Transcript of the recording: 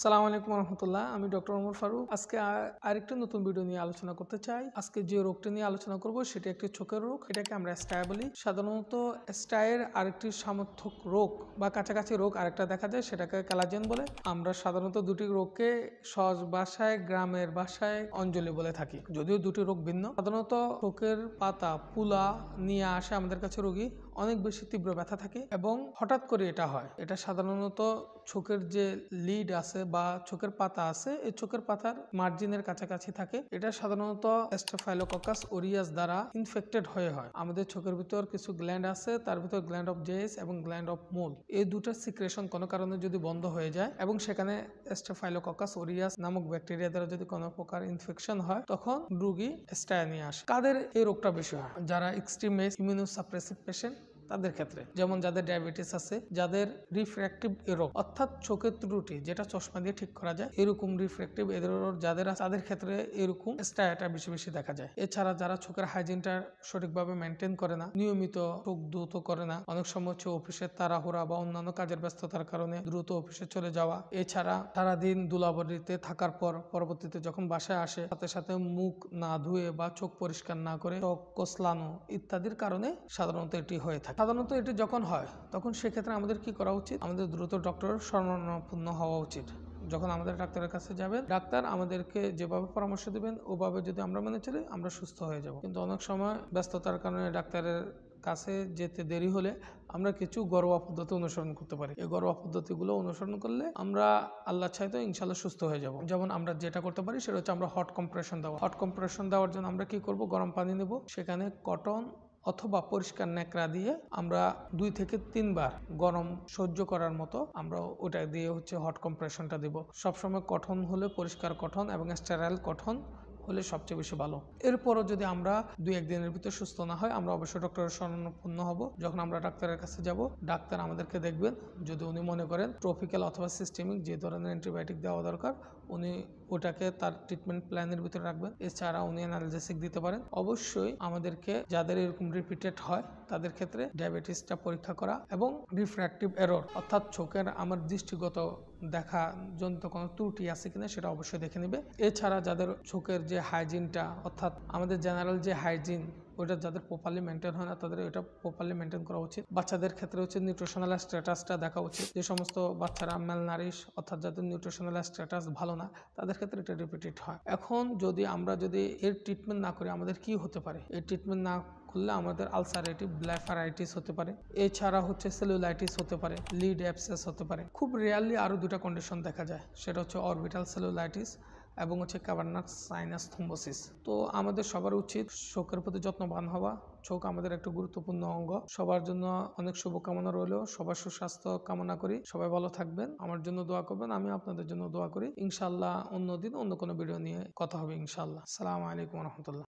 সালাম আলাইকুম রহমতুল্লাহ। আমি ডক্টর ওমর ফারুক। আজকে আরেকটা নতুন ভিডিও নিয়ে আলোচনা করতে চাই। আজকে যে রোগটা নিয়ে আলোচনা করব সেটা একটি চোখের রোগ। এটাকে আমরা স্টাই বলি। সাধারণত স্টাইয়ের আরেকটি সমর্থক রোগ বা কাছাকাছি রোগ আরেকটা দেখা যায়, সেটাকে কালাজেন বলে। আমরা সাধারণত দুটি রোগকে সহজ ভাষায়, গ্রামের ভাষায় অঞ্জলি বলে থাকি, যদিও দুটি রোগ ভিন্ন। সাধারণত চোখের পাতা ফুলা নিয়ে আসে আমাদের কাছে রোগী, অনেক বেশি তীব্র ব্যথা থাকে এবং হঠাৎ করে এটা হয়। এটা সাধারণত চোখের যে লিড আছে বা চোখের পাতা আছে, এই চোখের পাতার মার্জিনের কাছাকাছি থাকে। এটা সাধারণত স্টেফাইলোককাস অরিয়াস দ্বারা ইনফেক্টেড হয়ে হয়। আমাদের চোখের ভিতর কিছু গ্ল্যান্ড আছে, তার ভিতর গ্ল্যান্ড অফ জেস এবং গ্ল্যান্ড অফ মোল, এই দুটার সিক্রেশন কোনো কারণে যদি বন্ধ হয়ে যায় এবং সেখানে স্টেফাইলোককাস অরিয়াস নামক ব্যাকটেরিয়া দ্বারা যদি কোনো প্রকার ইনফেকশন হয়, তখন রোগী স্টাই নিয়ে আসে। কাদের এই রোগটা বেশি হয়? যারা এক্সট্রিম ইমিউনোসাপ্রেসিভ পেশেন্ট, তাদের ক্ষেত্রে, যেমন যাদের ডায়াবেটিস আছে, যাদের রিফ্র্যাক্টিভ এরর অর্থাৎ চোখের ত্রুটি যেটা চশমা দিয়ে ঠিক করা যায়, এরকম রিফ্র্যাক্টিভ এরর যাদের আছে, তাদের ক্ষেত্রে এরকম স্টাইটা বেশি বেশি দেখা যায়। এছাড়া যারা চোখের হাইজিনটা সঠিকভাবে মেনটেন করে না, নিয়মিত চোখ দ্রুত করে না, অনেক সময় হচ্ছে অফিসের তাড়াহুড়া বা অন্যান্য কাজের ব্যস্ততার কারণে দ্রুত অফিসে চলে যাওয়া, এছাড়া সারাদিন ধুলাবালিতে থাকার পর পরবর্তীতে যখন বাসায় আসে সাথে সাথে মুখ না ধুয়ে বা চোখ পরিষ্কার না করে চোখ কসলানো ইত্যাদির কারণে সাধারণত এটি হয়ে থাকে। সাধারণত এটি যখন হয় তখন সেক্ষেত্রে আমাদের কি করা উচিত? আমাদের দ্রুত ডক্টরের শরণাপন্ন হওয়া উচিত। যখন আমাদের ডাক্তারের কাছে যাবেন, ডাক্তার আমাদেরকে যেভাবে পরামর্শ দিবেন ওভাবে যদি আমরা মেনে চলি, আমরা সুস্থ হয়ে যাব। কিন্তু অনেক সময় ব্যস্ততার কারণে ডাক্তারের কাছে যেতে দেরি হলে আমরা কিছু ঘরোয়া পদ্ধতি অনুসরণ করতে পারি। এই ঘরোয়া পদ্ধতিগুলো অনুসরণ করলে আমরা আল্লাহ চাইতো ইনশাল্লাহ সুস্থ হয়ে যাব। যেমন আমরা যেটা করতে পারি সেটা হচ্ছে আমরা হট কম্প্রেশন দেওয়া। হট কম্প্রেশন দেওয়ার জন্য আমরা কি করব? গরম পানি নেব, সেখানে কটন অথবা পরিষ্কার ন্যাকড়া দিয়ে আমরা 2 থেকে 3 বার গরম সহ্য করার মতো আমরা ওটা দিয়ে হচ্ছে হট কম্প্রেশনটা দিব। সবসময় কটন হলে, পরিষ্কার কটন এবং স্টেরাইল কটন হলে সবচেয়ে বেশি ভালো। এরপরও যদি আমরা 2-1 দিনের ভিতর সুস্থ না হয়, আমরা অবশ্যই ডক্টরের শরণাপন্ন হব। যখন আমরা ডাক্তারের কাছে যাব, ডাক্তার আমাদেরকে দেখবেন। যদি উনি মনে করেন ট্রপিক্যাল অথবা সিস্টেমিক যে ধরনের অ্যান্টিবায়োটিক দেওয়া দরকার, উনি ওটাকে তার ট্রিটমেন্ট প্ল্যানের ভিতরে রাখবেন। এছাড়া উনি অ্যানালজেসিক দিতে পারেন। অবশ্যই আমাদেরকে, যাদের এরকম রিপিটেড হয় তাদের ক্ষেত্রে ডায়াবেটিসটা পরীক্ষা করা এবং রিফ্র্যাক্টিভ এরর অর্থাৎ চোখের আমার দৃষ্টিগত দেখা জনিত কোনো ত্রুটি আছে কিনা সেটা অবশ্যই দেখে নেবে। এছাড়া যাদের চোখের যে হাইজিনটা অর্থাৎ আমাদের জেনারেল যে হাইজিন ওইটা যাদের প্রপারলি মেনটেন হয় না, তাদের ওইটা প্রপারলি মেনটেন করা উচিত। বাচ্চাদের ক্ষেত্রে হচ্ছে নিউট্রিশনাল স্ট্যাটাসটা দেখা উচিত। যে সমস্ত বাচ্চারা ম্যালনারিশ অর্থাৎ যাদের নিউট্রিশনাল স্ট্যাটাস ভালো না, তাদের ক্ষেত্রে এটা রিপিটেড হয়। এখন আমরা যদি এর ট্রিটমেন্ট না করি, আমাদের কি হতে পারে? এই ট্রিটমেন্ট না করলে আমাদের আলসারেটিভ ব্লেফারাইটিস হতে পারে। এছাড়া হচ্ছে সেলুলাইটিস হতে পারে, লিড অ্যাবসেস হতে পারে। খুব রেয়ারলি আরও 2টা কন্ডিশন দেখা যায়, সেটা হচ্ছে অরবিটাল সেলুলাইটিস এবং হচ্ছে ক্যাভার্নাস সাইনাস থ্রোম্বোসিস। তো আমাদের সবার উচিত চোখের প্রতি যত্নবান হওয়া। চোখ আমাদের একটা গুরুত্বপূর্ণ অঙ্গ। সবার জন্য অনেক শুভকামনা রইল। সবার সুস্বাস্থ্য কামনা করি। সবাই ভালো থাকবেন, আমার জন্য দোয়া করবেন, আমি আপনাদের জন্য দোয়া করি। ইনশাআল্লাহ অন্যদিন অন্য কোনো ভিডিও নিয়ে কথা হবে ইনশাআল্লাহ। আসসালামু আলাইকুম রহমতুল্লাহ।